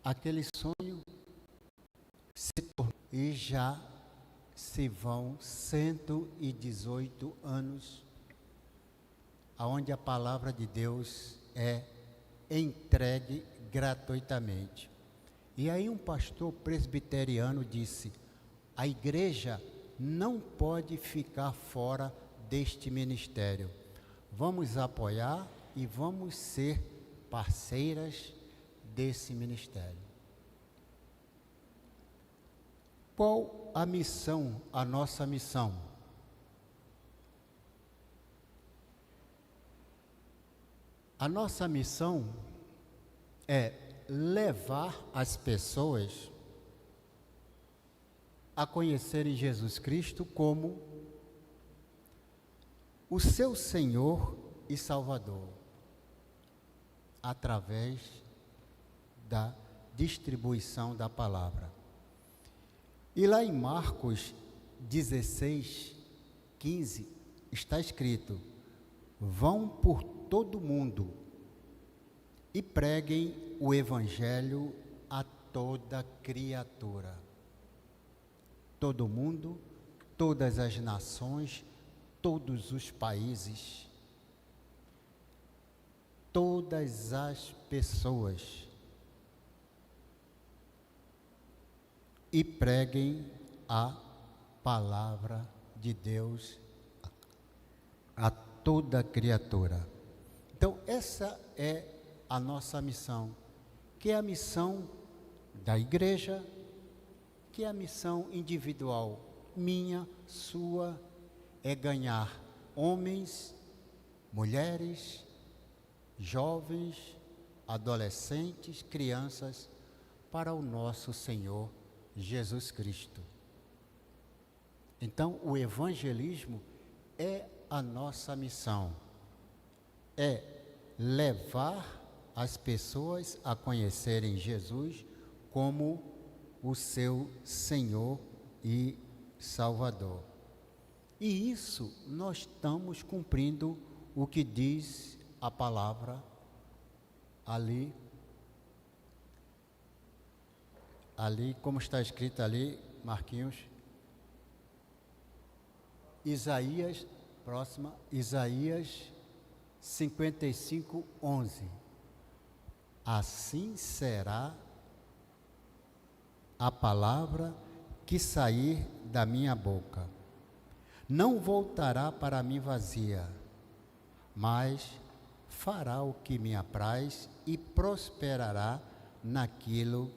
aquele sonho se tornou, e já se vão 118 anos, aonde a palavra de Deus é entregue gratuitamente. E aí um pastor presbiteriano disse: a igreja não pode ficar fora deste ministério. Vamos apoiar e vamos ser parceiras desse ministério. Qual a missão, a nossa missão? A nossa missão é levar as pessoas a conhecerem Jesus Cristo como o seu Senhor e Salvador, através da distribuição da palavra. E lá em Marcos 16, 15, está escrito: vão por todo mundo e preguem o Evangelho a toda criatura. Todo mundo, todas as nações, todos os países, todas as pessoas. E preguem a palavra de Deus a toda criatura. Então, essa é a nossa missão, que é a missão da igreja, que é a missão individual, minha, sua, é ganhar homens, mulheres, jovens, adolescentes, crianças, para o nosso Senhor Jesus Cristo. Então, o evangelismo é a nossa missão, é levar as pessoas a conhecerem Jesus como o seu Senhor e Salvador. E isso nós estamos cumprindo o que diz a palavra ali, como está escrito ali, Marquinhos, Isaías 55, 11. Assim será a palavra que sair da minha boca. Não voltará para mim vazia, mas fará o que me apraz e prosperará naquilo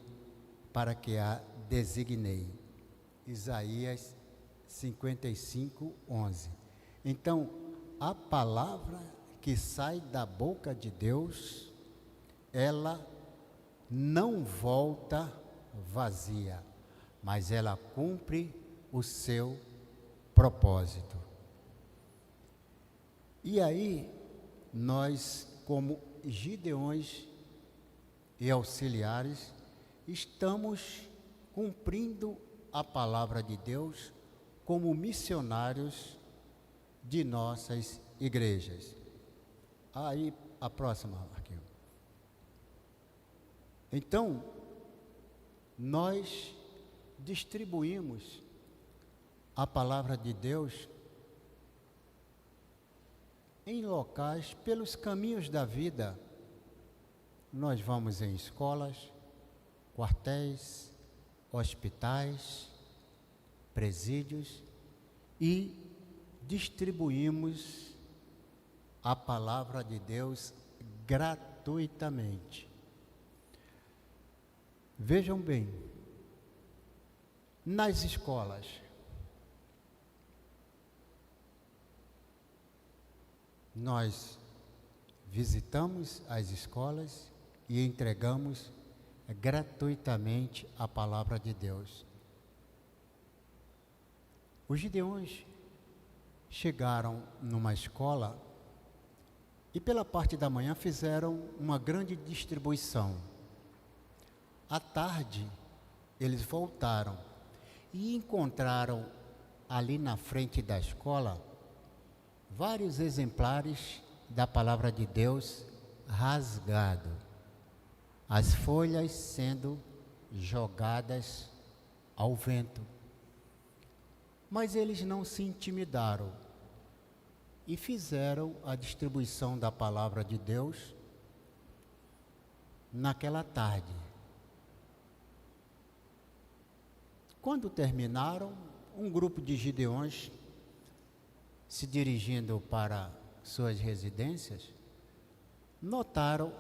para que a designei. Isaías 55, 11. Então, a palavra que sai da boca de Deus, ela não volta vazia, mas ela cumpre o seu propósito. E aí, nós, como gideões e auxiliares, estamos cumprindo a palavra de Deus como missionários de nossas igrejas. Aí, a próxima, Marquinhos. Então, nós distribuímos a palavra de Deus em locais, pelos caminhos da vida. Nós vamos em escolas, quartéis, hospitais, presídios e distribuímos a palavra de Deus gratuitamente. Vejam bem, nas escolas, nós visitamos as escolas e entregamos gratuitamente a palavra de Deus. Os gideões chegaram numa escola e pela parte da manhã fizeram uma grande distribuição. À tarde, eles voltaram e encontraram ali na frente da escola vários exemplares da palavra de Deus rasgado. as folhas sendo jogadas ao vento. Mas eles não se intimidaram e fizeram a distribuição da palavra de Deus naquela tarde. Quando terminaram, um grupo de gideões, se dirigindo para suas residências, notaram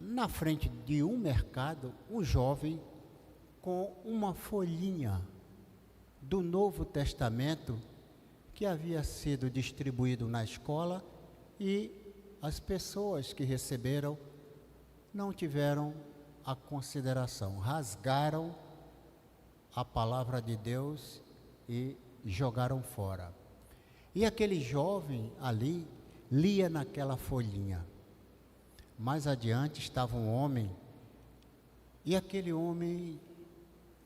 na frente de um mercado um jovem com uma folhinha do Novo Testamento que havia sido distribuído na escola, e as pessoas que receberam não tiveram a consideração, rasgaram a palavra de Deus e jogaram fora. E aquele jovem ali lia naquela folhinha. Mais adiante estava um homem, e aquele homem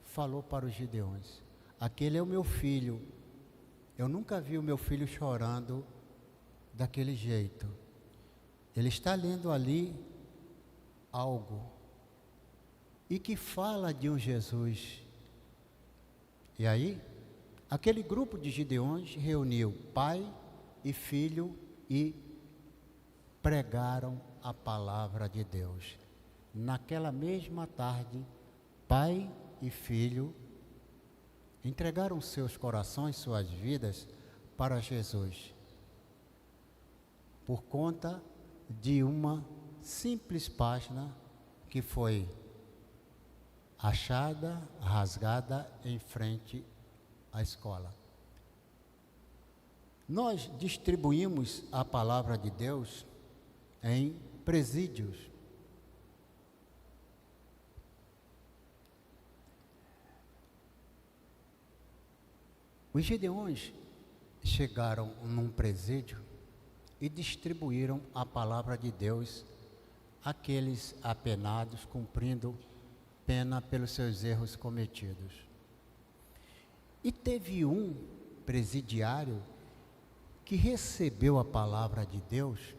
falou para os gideões: aquele é o meu filho, eu nunca vi o meu filho chorando daquele jeito. Ele está lendo ali algo, e que fala de um Jesus. E aí, aquele grupo de gideões reuniu pai e filho e pregaram a palavra de Deus. Naquela mesma tarde, pai e filho entregaram seus corações, suas vidas para Jesus, por conta de uma simples página que foi achada, rasgada em frente à escola. Nós distribuímos a palavra de Deus em presídios. Os gideões chegaram num presídio e distribuíram a palavra de Deus àqueles apenados, cumprindo pena pelos seus erros cometidos. E teve um presidiário que recebeu a palavra de Deus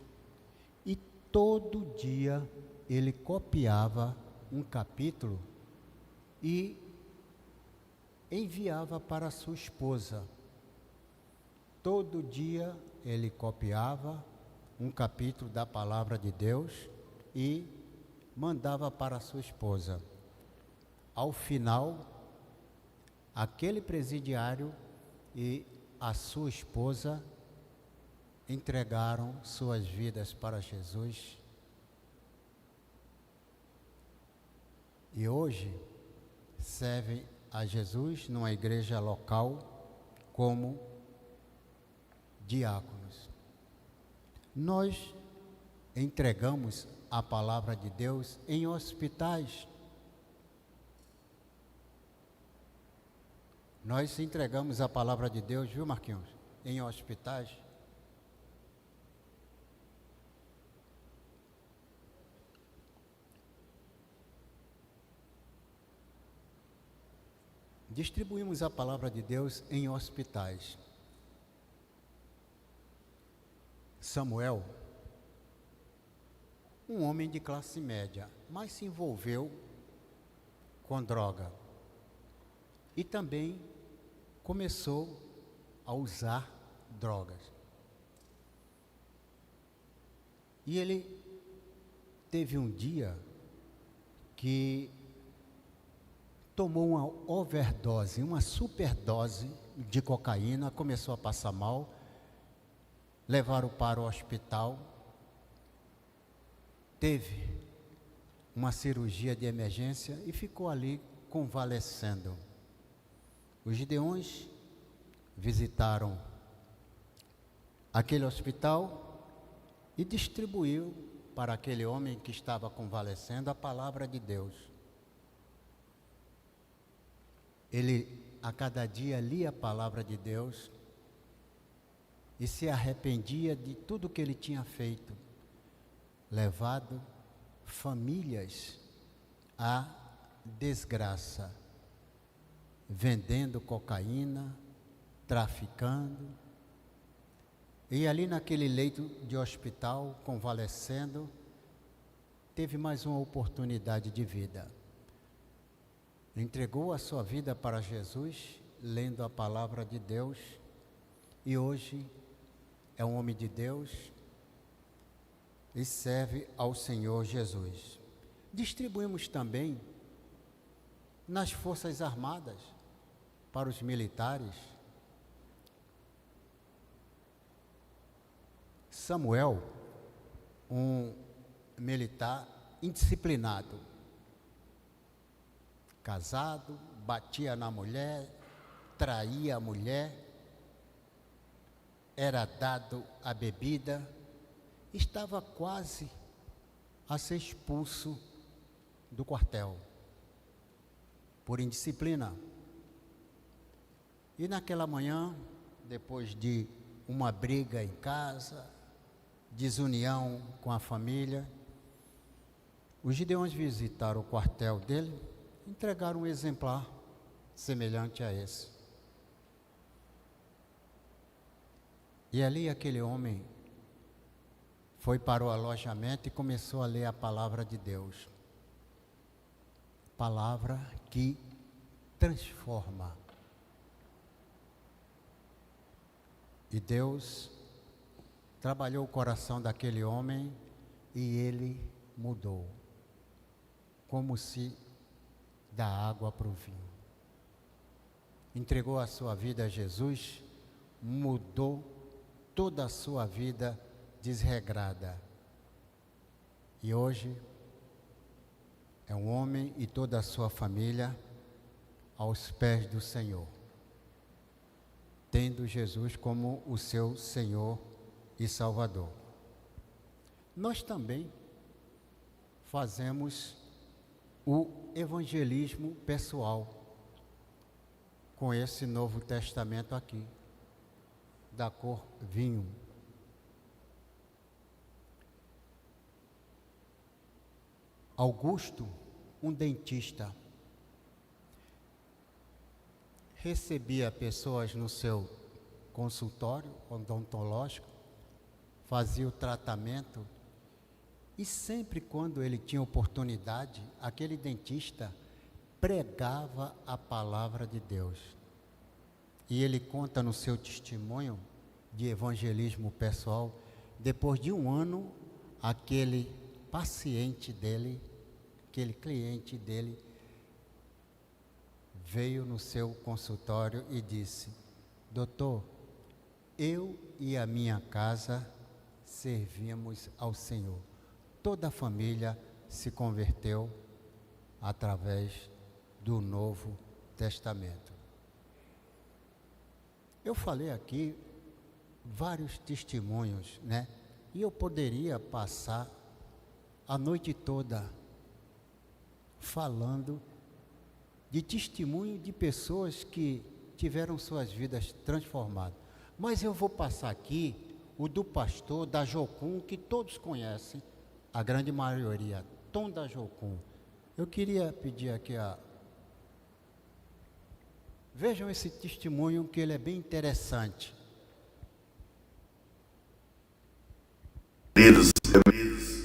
e todo dia ele copiava um capítulo e enviava para sua esposa. Todo dia ele copiava um capítulo da palavra de Deus e mandava para sua esposa. Ao final, aquele presidiário e a sua esposa entregaram suas vidas para Jesus. E hoje servem a Jesus numa igreja local como diáconos. Nós entregamos a palavra de Deus em hospitais. Nós entregamos a palavra de Deus, viu, Marquinhos? Em hospitais. Distribuímos a palavra de Deus em hospitais. Samuel, um homem de classe média, mas se envolveu com droga. E também começou a usar drogas. E ele teve um dia que tomou uma overdose, uma superdose de cocaína, começou a passar mal, levaram para o hospital, teve uma cirurgia de emergência e ficou ali convalescendo. Os gideões visitaram aquele hospital e distribuiu para aquele homem que estava convalescendo a palavra de Deus. Ele a cada dia lia a palavra de Deus e se arrependia de tudo que ele tinha feito, levado famílias à desgraça, vendendo cocaína, traficando. E ali naquele leito de hospital, convalescendo, teve mais uma oportunidade de vida. Entregou a sua vida para Jesus, lendo a palavra de Deus, e hoje é um homem de Deus e serve ao Senhor Jesus. Distribuímos também nas Forças Armadas, para os militares. Samuel, um militar indisciplinado, casado, batia na mulher, traía a mulher, era dado a bebida, estava quase a ser expulso do quartel por indisciplina. E naquela manhã, depois de uma briga em casa, desunião com a família, os gideões visitaram o quartel dele, entregaram um exemplar semelhante a esse. E ali aquele homem foi para o alojamento e começou a ler a palavra de Deus. Palavra que transforma. E Deus trabalhou o coração daquele homem e ele mudou, como se da água para o vinho. Entregou a sua vida a Jesus, mudou toda a sua vida desregrada. E hoje é um homem e toda a sua família aos pés do Senhor, tendo Jesus como o seu Senhor e Salvador. Nós também fazemos o evangelismo pessoal com esse Novo Testamento aqui, da cor vinho. Augusto, um dentista, recebia pessoas no seu consultório odontológico, fazia o tratamento e sempre quando ele tinha oportunidade, aquele dentista pregava a palavra de Deus. E ele conta no seu testemunho de evangelismo pessoal, depois de um ano, aquele paciente dele, aquele cliente dele, veio no seu consultório e disse: doutor, eu e a minha casa servimos ao Senhor. Toda a família se converteu através do Novo Testamento. Eu falei aqui vários testemunhos, né? E eu poderia passar a noite toda falando de testemunho de pessoas que tiveram suas vidas transformadas. Mas eu vou passar aqui o do pastor da Jocum, que todos conhecem, a grande maioria, Tom da Jocum. Eu queria pedir aqui vejam esse testemunho, que ele é bem interessante. Queridos,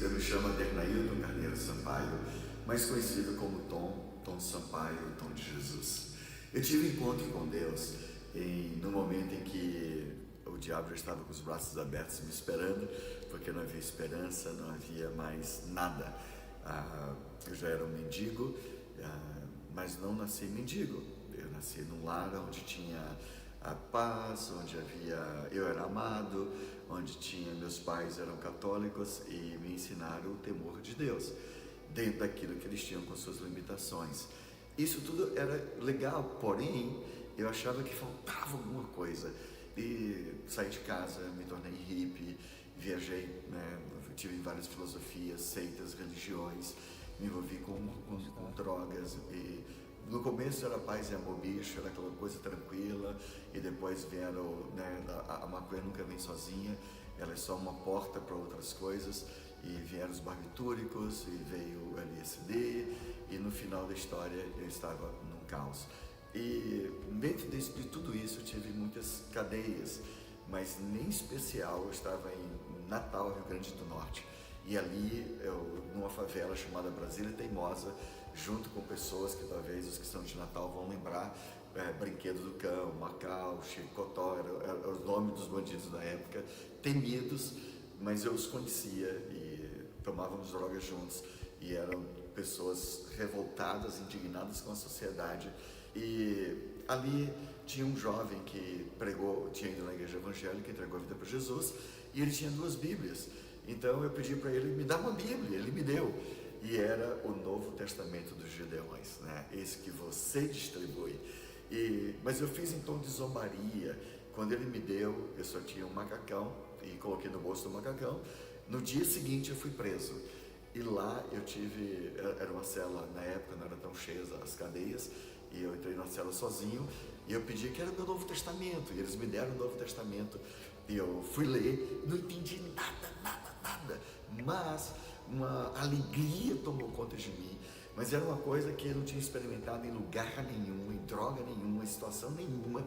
eu me chamo Adernailton Carneiro Sampaio, mais conhecido como Tom Sampaio, Tom de Jesus. Eu tive um encontro com Deus no momento em que o diabo já estava com os braços abertos me esperando, porque não havia esperança, não havia mais nada. Eu já era um mendigo, mas não nasci mendigo. Eu nasci num lar onde tinha a paz, onde eu era amado, onde meus pais eram católicos e me ensinaram o temor de Deus, dentro daquilo que eles tinham com suas limitações. Isso tudo era legal, porém, eu achava que faltava alguma coisa. E saí de casa, me tornei hippie, viajei, né, tive várias filosofias, seitas, religiões, me envolvi com drogas. E no começo era paz e amor, bicho, era aquela coisa tranquila, e depois vieram, né, a maconha nunca vem sozinha, ela é só uma porta para outras coisas, e vieram os barbitúricos, e veio o LSD, e no final da história eu estava num caos. E dentro de tudo isso eu tive muitas cadeias, mas nem especial. Eu estava em Natal, Rio Grande do Norte, E ali, numa favela chamada Brasília Teimosa, junto com pessoas que talvez os que são de Natal vão lembrar, Brinquedo do Cão, Macau, Chicotó, era o nome dos bandidos da época, temidos, mas eu os conhecia e tomávamos drogas juntos, e eram pessoas revoltadas, indignadas com a sociedade. E ali tinha um jovem que tinha ido na igreja evangélica, entregou a vida para Jesus, e ele tinha 2 Bíblias. Então eu pedi para ele, me dá uma Bíblia, ele me deu. E era o Novo Testamento dos Gideões, né? Esse que você distribui. Mas eu fiz em tom de zombaria. Quando ele me deu, eu só tinha um macacão e coloquei no bolso do macacão. No dia seguinte eu fui preso. E lá eu tive, era uma cela, na época não era tão cheia as cadeias, e eu entrei na cela sozinho, e eu pedi que era o meu Novo Testamento, e eles me deram o Novo Testamento, e eu fui ler, não entendi nada, mas uma alegria tomou conta de mim, mas era uma coisa que eu não tinha experimentado em lugar nenhum, em droga nenhuma, em situação nenhuma,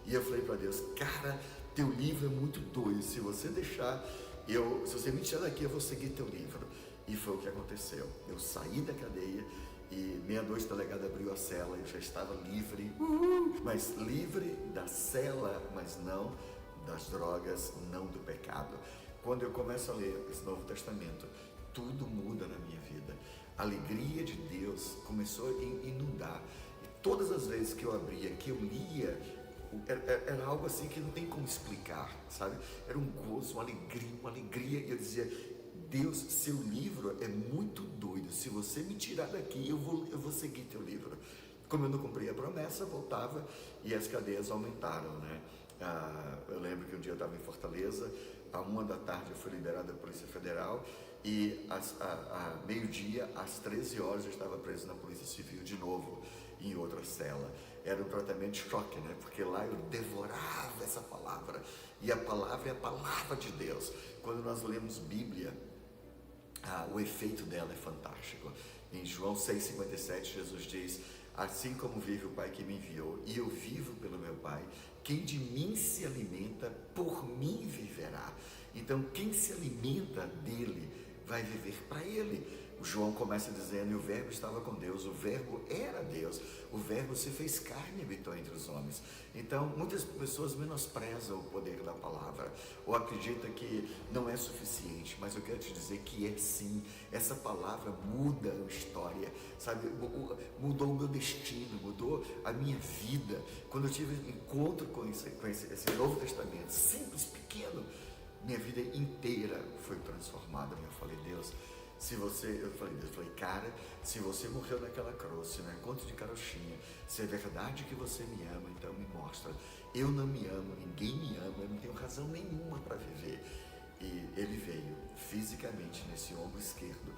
e eu falei para Deus, cara, teu livro é muito doido, se você deixar, se você me tirar daqui, eu vou seguir teu livro. E foi o que aconteceu. Eu saí da cadeia e meia-noite o delegado abriu a cela, eu já estava livre, mas livre da cela, mas não das drogas, não do pecado. Quando eu começo a ler esse Novo Testamento, tudo muda na minha vida. A alegria de Deus começou a inundar. E todas as vezes que eu abria, que eu lia, era algo assim que não tem como explicar, sabe? Era um gozo, uma alegria, e eu dizia, Deus, seu livro é muito doido, se você me tirar daqui, eu vou seguir teu livro. Como eu não cumpria a promessa, voltava e as cadeias aumentaram, né? Eu lembro que um dia eu estava em Fortaleza, à 1 da tarde eu fui liberado da Polícia Federal, e a meio-dia, às 13 horas, eu estava preso na Polícia Civil de novo, em outra cela. Era um tratamento de choque, né? Porque lá eu devorava essa palavra, e a palavra é a palavra de Deus. Quando nós lemos Bíblia, o efeito dela é fantástico. Em João 6,57, Jesus diz, assim como vive o Pai que me enviou, e eu vivo pelo meu Pai, quem de mim se alimenta, por mim viverá. Então, quem se alimenta dele, vai viver para ele. O João começa dizendo, e o verbo estava com Deus, o verbo era Deus, o verbo se fez carne e habitou entre os homens. Então, muitas pessoas menosprezam o poder da palavra, ou acreditam que não é suficiente, mas eu quero te dizer que é sim. Essa palavra muda a história, sabe? Mudou o meu destino, mudou a minha vida. Quando eu tive encontro com esse Novo Testamento, simples, pequeno, minha vida inteira foi transformada. Eu falei, Deus, eu falei, cara, se você morreu naquela cruz, no encontro de carochinha, se é verdade que você me ama, então me mostra. Eu não me amo, ninguém me ama, eu não tenho razão nenhuma para viver. E ele veio fisicamente nesse ombro esquerdo,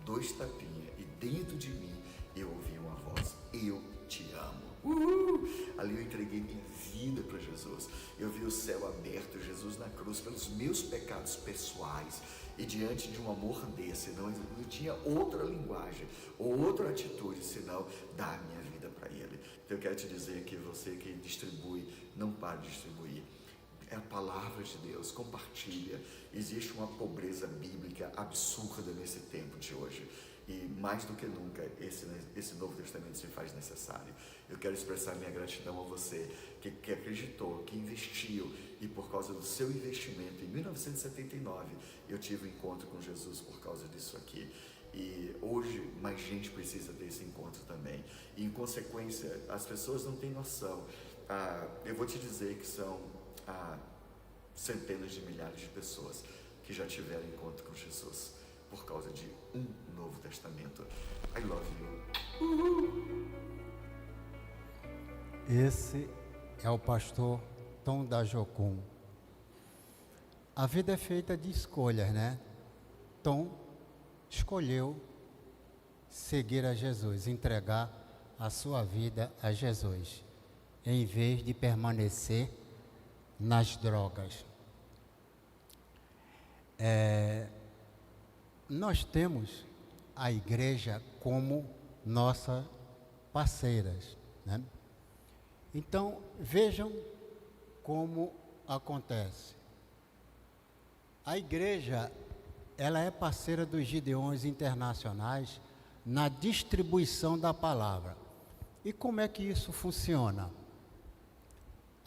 2 tapinhas, e dentro de mim eu ouvi uma voz, eu te amo. Ali eu entreguei minha vida para Jesus. Eu vi o céu aberto, Jesus na cruz pelos meus pecados pessoais, e diante de um amor desse, não tinha outra linguagem ou outra atitude senão dar a minha vida para ele. Então eu quero te dizer que você que distribui, não pare de distribuir. É a palavra de Deus, compartilha. Existe uma pobreza bíblica absurda nesse tempo de hoje. E mais do que nunca, esse Novo Testamento se faz necessário. Eu quero expressar minha gratidão a você que acreditou, que investiu, e por causa do seu investimento, em 1979, eu tive um encontro com Jesus por causa disso aqui. E hoje mais gente precisa desse encontro também. E em consequência, as pessoas não têm noção. Eu vou te dizer que são centenas de milhares de pessoas que já tiveram encontro com Jesus por causa de um Novo Testamento. I love you. Esse é o pastor Tom da Jocum. A vida é feita de escolhas, né? Tom escolheu seguir a Jesus, entregar a sua vida a Jesus, em vez de permanecer nas drogas. Nós temos a igreja como nossas parceiras, né? Então, vejam como acontece. A igreja, ela é parceira dos Gideões Internacionais na distribuição da palavra. E como é que isso funciona?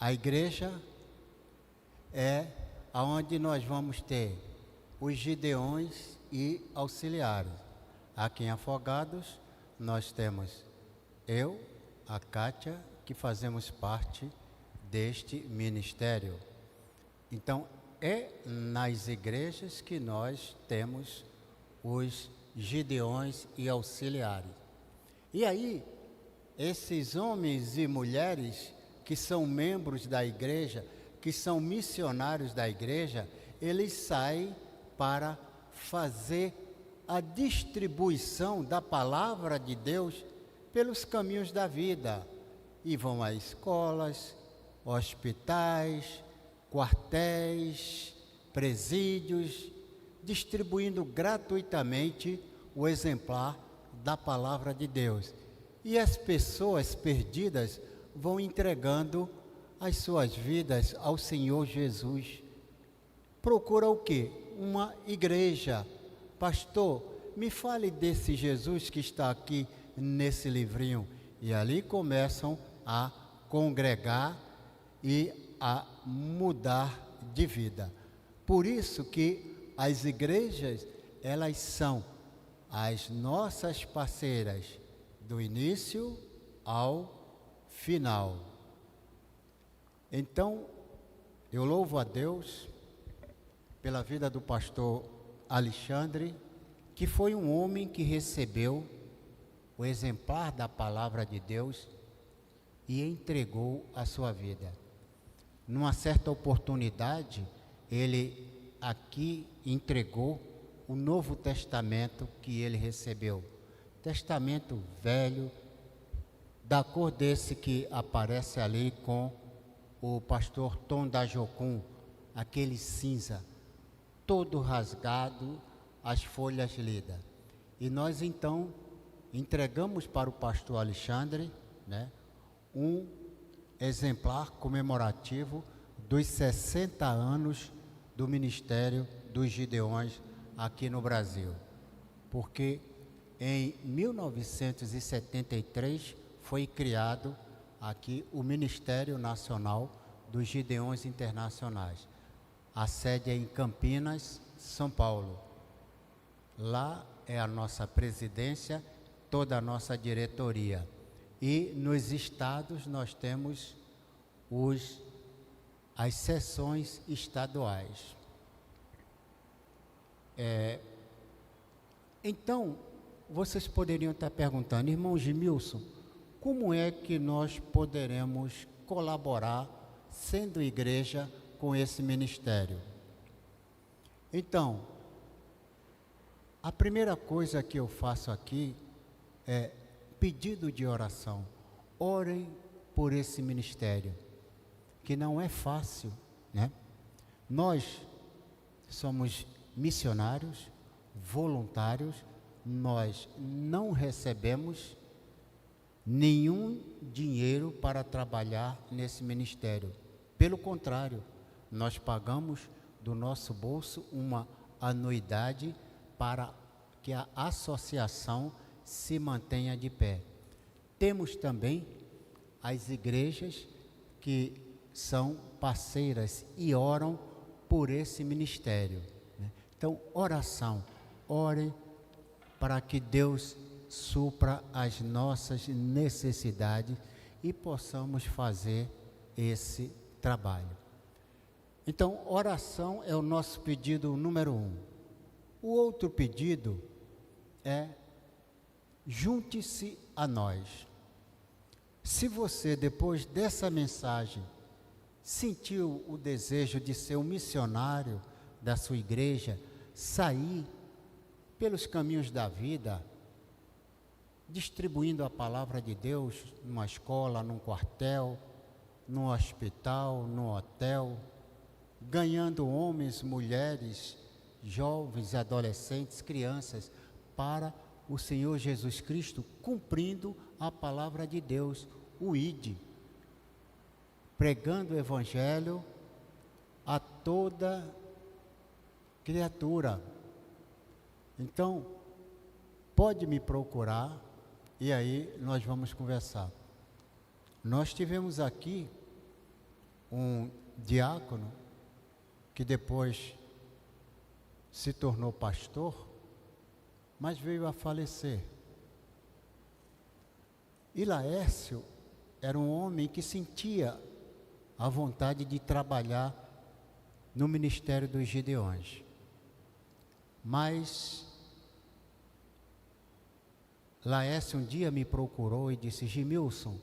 A igreja é aonde nós vamos ter os Gideões e auxiliares. Aqui em Afogados, nós temos eu, a Kátia, que fazemos parte deste ministério. Então, é nas igrejas que nós temos os Gideões e auxiliares. E aí, esses homens e mulheres que são membros da igreja, que são missionários da igreja, eles saem para fazer a distribuição da palavra de Deus pelos caminhos da vida. E vão a escolas, hospitais, quartéis, presídios, distribuindo gratuitamente o exemplar da palavra de Deus. E as pessoas perdidas vão entregando as suas vidas ao Senhor Jesus. Procura o quê? Uma igreja. Pastor, me fale desse Jesus que está aqui nesse livrinho. E ali começam a congregar e a mudar de vida. Por isso que as igrejas, elas são as nossas parceiras do início ao final. Então, eu louvo a Deus pela vida do pastor Alexandre, que foi um homem que recebeu o exemplar da palavra de Deus e entregou a sua vida. Numa certa oportunidade, ele aqui entregou o Novo Testamento que ele recebeu. Testamento velho, da cor desse que aparece ali com o pastor Tom da Jocum, aquele cinza, todo rasgado, as folhas lidas. E nós então entregamos para o pastor Alexandre, né, um exemplar comemorativo dos 60 anos do Ministério dos Gideões aqui no Brasil. Porque em 1973 foi criado aqui o Ministério Nacional dos Gideões Internacionais. A sede é em Campinas, São Paulo. Lá é a nossa presidência, toda a nossa diretoria. E nos estados nós temos as seções estaduais. Então, vocês poderiam estar perguntando, irmão Gimilson, como é que nós poderemos colaborar, sendo igreja, com esse ministério? Então, a primeira coisa que eu faço aqui é pedido de oração. Orem por esse ministério, que não é fácil, né? Nós somos missionários, voluntários, nós não recebemos nenhum dinheiro para trabalhar nesse ministério. Pelo contrário, nós pagamos do nosso bolso uma anuidade para que a associação se mantenha de pé. Temos também as igrejas que são parceiras e oram por esse ministério, né? Então, oração, ore para que Deus supra as nossas necessidades e possamos fazer esse trabalho. Então, oração é o nosso pedido número 1. O outro pedido é: junte-se a nós. Se você, depois dessa mensagem, sentiu o desejo de ser um missionário da sua igreja, sair pelos caminhos da vida, distribuindo a palavra de Deus numa escola, num quartel, num hospital, num hotel, ganhando homens, mulheres, jovens, adolescentes, crianças, para o Senhor Jesus Cristo, cumprindo a palavra de Deus, o ide, pregando o Evangelho a toda criatura. Então, pode me procurar e aí nós vamos conversar. Nós tivemos aqui um diácono que depois se tornou pastor, mas veio a falecer. E Laércio era um homem que sentia a vontade de trabalhar no ministério dos Gideões. Mas Laércio um dia me procurou e disse: Gimilson,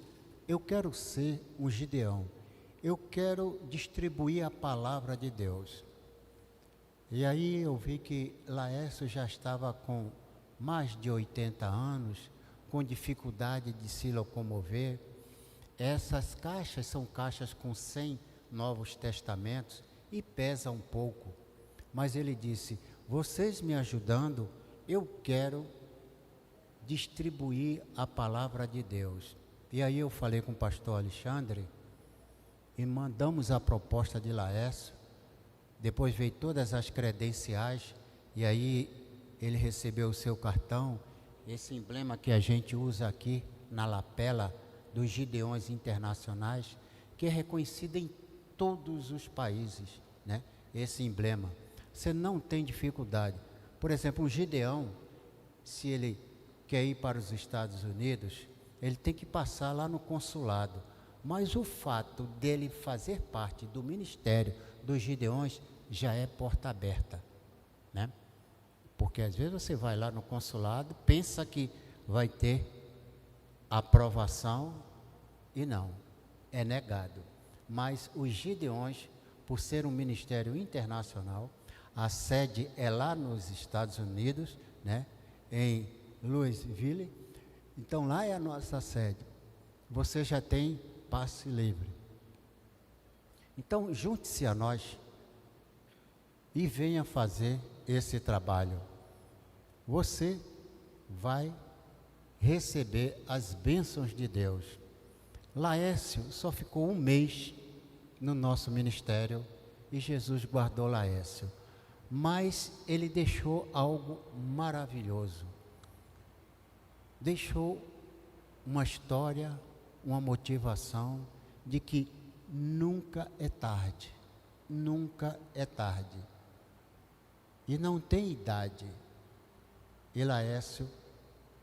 eu quero ser um Gideão. Eu quero distribuir a palavra de Deus. E aí eu vi que Laércio já estava com mais de 80 anos, com dificuldade de se locomover. Essas caixas são caixas com 100 Novos Testamentos e pesa um pouco. Mas ele disse: vocês me ajudando, eu quero distribuir a palavra de Deus. E aí eu falei com o pastor Alexandre e mandamos a proposta de Laércio. Depois veio todas as credenciais e aí ele recebeu o seu cartão, esse emblema que a gente usa aqui na lapela dos Gideões Internacionais, que é reconhecido em todos os países, né? Esse emblema. Você não tem dificuldade. Por exemplo, um Gideão, se ele quer ir para os Estados Unidos, ele tem que passar lá no consulado. Mas o fato dele fazer parte do ministério dos Gideões já é porta aberta, né? Porque às vezes você vai lá no consulado, pensa que vai ter aprovação e não, é negado. Mas os Gideões, por ser um ministério internacional, a sede é lá nos Estados Unidos, né? Em Louisville. Então lá é a nossa sede. Você já tem passe livre. Então junte-se a nós e venha fazer esse trabalho. Você vai receber as bênçãos de Deus. Laércio só ficou um mês no nosso ministério e Jesus guardou Laércio. Mas ele deixou algo maravilhoso. Deixou uma história, uma motivação de que nunca é tarde. Nunca é tarde. E não tem idade. E Laércio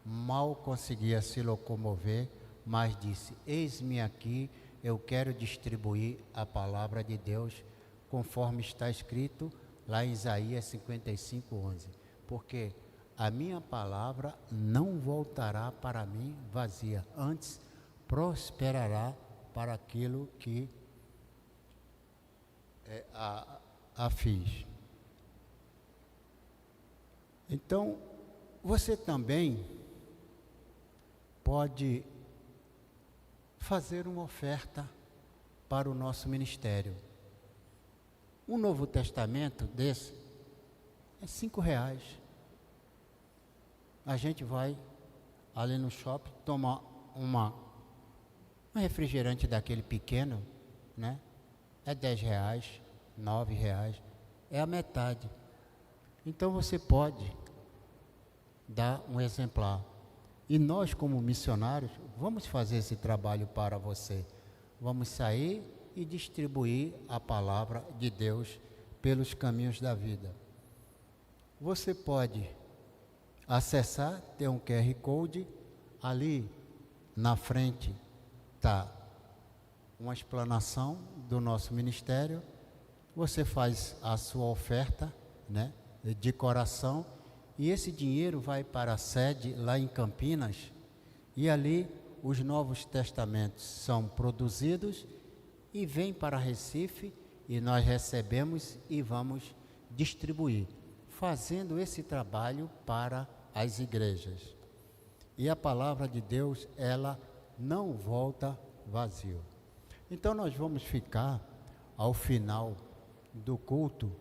mal conseguia se locomover, mas disse: eis-me aqui, eu quero distribuir a palavra de Deus, conforme está escrito lá em Isaías 55:11. Porque a minha palavra não voltará para mim vazia, antes prosperará para aquilo que a fiz. Então, você também pode fazer uma oferta para o nosso ministério. Um Novo Testamento desse é R$5. A gente vai ali no shopping tomar um refrigerante daquele pequeno, né? É R$10, R$9, é a metade. Então você pode dar um exemplar. E nós, como missionários, vamos fazer esse trabalho para você. Vamos sair e distribuir a palavra de Deus pelos caminhos da vida. Você pode acessar, tem um QR Code, ali na frente está uma explanação do nosso ministério. Você faz a sua oferta, né, de coração, e esse dinheiro vai para a sede lá em Campinas, e ali os Novos Testamentos são produzidos e vêm para Recife, e nós recebemos e vamos distribuir, fazendo esse trabalho para as igrejas. E a palavra de Deus, ela não volta vazio. Então nós vamos ficar ao final do culto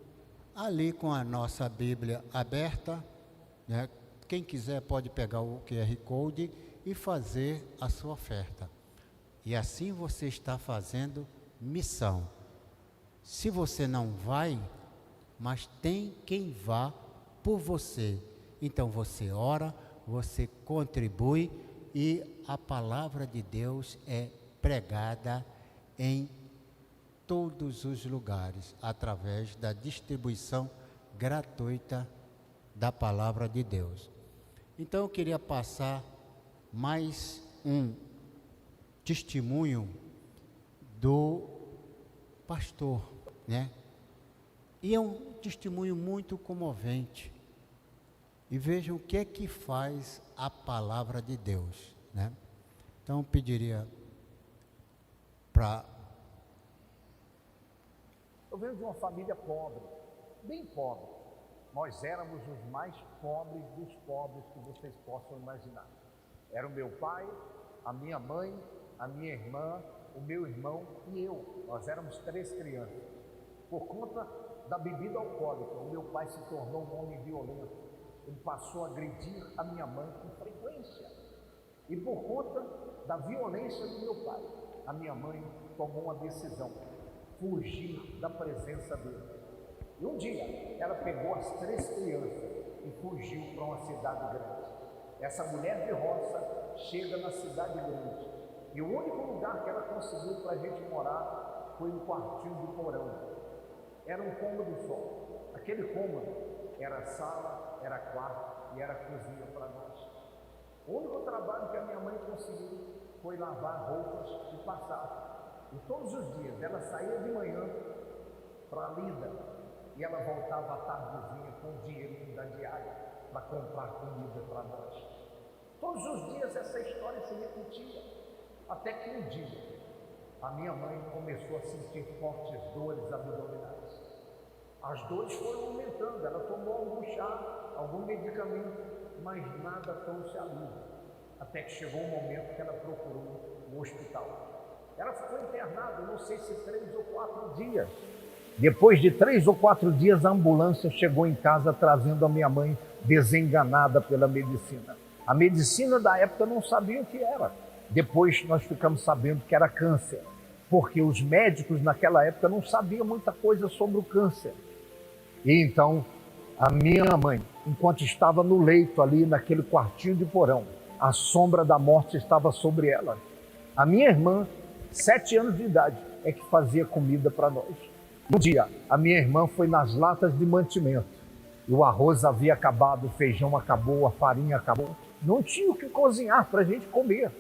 ali com a nossa Bíblia aberta, né? Quem quiser pode pegar o QR Code e fazer a sua oferta. E assim você está fazendo missão. Se você não vai, mas tem quem vá por você Então você ora, você contribui e a palavra de Deus é pregada em todos os lugares, através da distribuição gratuita da palavra de Deus. Então eu queria passar mais um testemunho do pastor, né? E é um testemunho muito comovente. E vejam o que é que faz a palavra de Deus, né? Então eu pediria para... Eu venho de uma família pobre, bem pobre. Nós éramos os mais pobres dos pobres que vocês possam imaginar. Era o meu pai, a minha mãe, a minha irmã, o meu irmão e eu. Nós éramos 3 crianças. Por conta da bebida alcoólica, o meu pai se tornou um homem violento. Ele passou a agredir a minha mãe com frequência. E por conta da violência do meu pai, a minha mãe tomou uma decisão: fugir da presença dele. E um dia, ela pegou as 3 crianças e fugiu para uma cidade grande. Essa mulher de roça chega na cidade grande. E o único lugar que ela conseguiu para a gente morar foi um quartinho de porão. Era um cômodo só. Aquele cômodo era sala, era quarto e era cozinha para nós. O único trabalho que a minha mãe conseguiu foi lavar roupas e passar. E todos os dias ela saía de manhã para a lida e ela voltava à tardezinha com o dinheiro da diária para comprar comida para nós. Todos os dias essa história se repetia, até que um dia a minha mãe começou a sentir fortes dores abdominais. As dores foram aumentando, ela tomou algum chá, algum medicamento, mas nada trouxe alívio, até que chegou um momento que ela procurou o hospital. Ela ficou internada, não sei se 3 ou 4 dias. Depois de 3 ou 4 dias, a ambulância chegou em casa trazendo a minha mãe desenganada pela medicina. A medicina da época não sabia o que era. Depois nós ficamos sabendo que era câncer, porque os médicos naquela época não sabiam muita coisa sobre o câncer. E então, a minha mãe, enquanto estava no leito ali, naquele quartinho de porão, a sombra da morte estava sobre ela. A minha irmã, 7 anos de idade, é que fazia comida para nós. Um dia, a minha irmã foi nas latas de mantimento. E o arroz havia acabado, o feijão acabou, a farinha acabou. Não tinha o que cozinhar para a gente comer.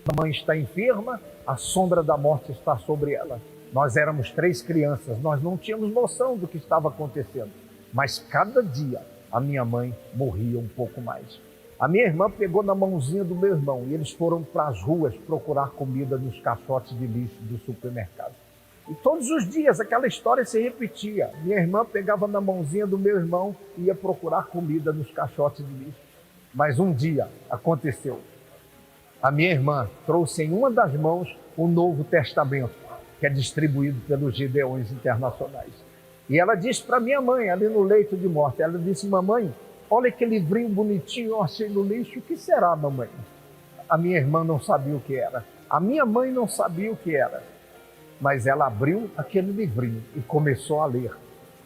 A mãe está enferma, a sombra da morte está sobre ela. Nós éramos 3 crianças, nós não tínhamos noção do que estava acontecendo. Mas cada dia a minha mãe morria um pouco mais. A minha irmã pegou na mãozinha do meu irmão e eles foram para as ruas procurar comida nos caixotes de lixo do supermercado. E todos os dias aquela história se repetia. Minha irmã pegava na mãozinha do meu irmão e ia procurar comida nos caixotes de lixo. Mas um dia aconteceu. A minha irmã trouxe em uma das mãos o Novo Testamento, que é distribuído pelos Gideões Internacionais. E ela disse para minha mãe, ali no leito de morte, ela disse: mamãe, olha que livrinho bonitinho, eu achei no lixo, o que será, mamãe? A minha irmã não sabia o que era. A minha mãe não sabia o que era. Mas ela abriu aquele livrinho e começou a ler.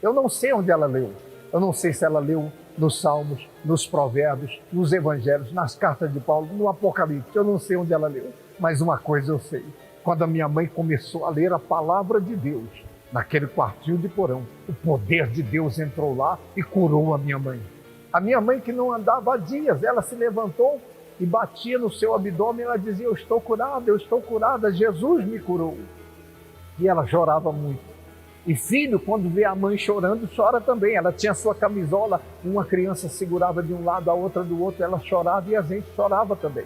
Eu não sei onde ela leu. Eu não sei se ela leu nos Salmos, nos Provérbios, nos Evangelhos, nas cartas de Paulo, no Apocalipse. Eu não sei onde ela leu. Mas uma coisa eu sei. Quando a minha mãe começou a ler a palavra de Deus, naquele quartinho de porão, o poder de Deus entrou lá e curou a minha mãe. A minha mãe, que não andava há dias, ela se levantou e batia no seu abdômen. Ela dizia: eu estou curada, Jesus me curou. E ela chorava muito. E filho, quando vê a mãe chorando, chora também. Ela tinha sua camisola, uma criança segurava de um lado, a outra do outro, ela chorava e a gente chorava também.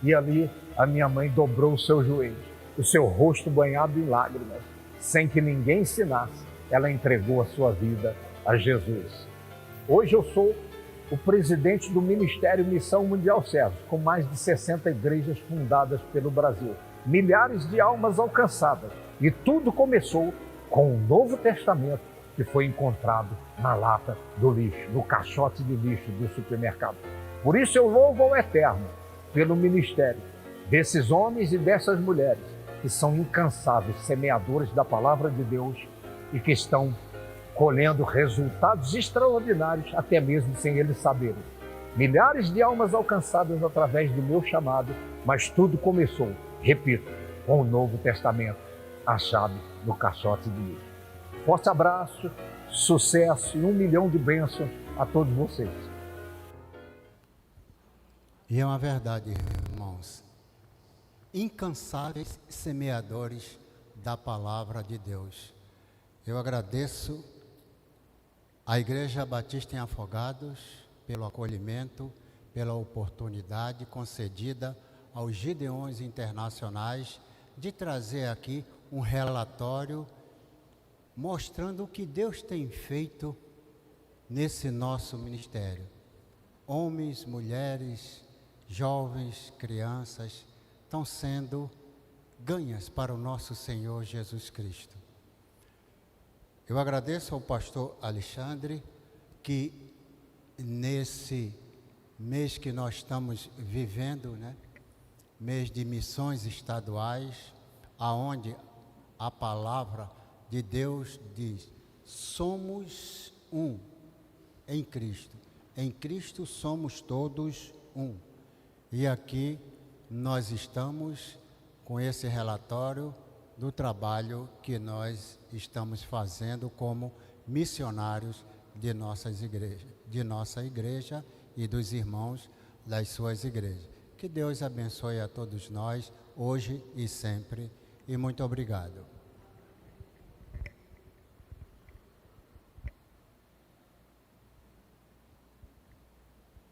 E ali a minha mãe dobrou os seus joelhos, o seu rosto banhado em lágrimas. Sem que ninguém ensinasse, ela entregou a sua vida a Jesus. Hoje eu sou o presidente do Ministério Missão Mundial Servos, com mais de 60 igrejas fundadas pelo Brasil. Milhares de almas alcançadas. E tudo começou com o Novo Testamento que foi encontrado na lata do lixo, no caixote de lixo do supermercado. Por isso eu louvo ao Eterno pelo ministério desses homens e dessas mulheres que são incansáveis semeadores da palavra de Deus e que estão colhendo resultados extraordinários até mesmo sem eles saberem. milhares de almas alcançadas através do meu chamado, mas tudo começou, repito, com o Novo Testamento, a chave do caixote de Deus. Forte abraço, sucesso e 1 milhão de bênçãos a todos vocês. E é uma verdade, irmãos, incansáveis semeadores da palavra de Deus. Eu agradeço à Igreja Batista em Afogados pelo acolhimento, pela oportunidade concedida aos Gideões Internacionais de trazer aqui um relatório mostrando o que Deus tem feito nesse nosso ministério. Homens, mulheres, jovens, crianças estão sendo ganhas para o nosso Senhor Jesus Cristo. Eu agradeço ao pastor Alexandre que nesse mês que nós estamos vivendo, né, mês de missões estaduais, aonde a palavra de Deus diz: somos um em Cristo. Em Cristo somos todos um. E aqui nós estamos com esse relatório do trabalho que nós estamos fazendo como missionários de nossa igreja e dos irmãos das suas igrejas. Que Deus abençoe a todos nós, hoje e sempre, e muito obrigado.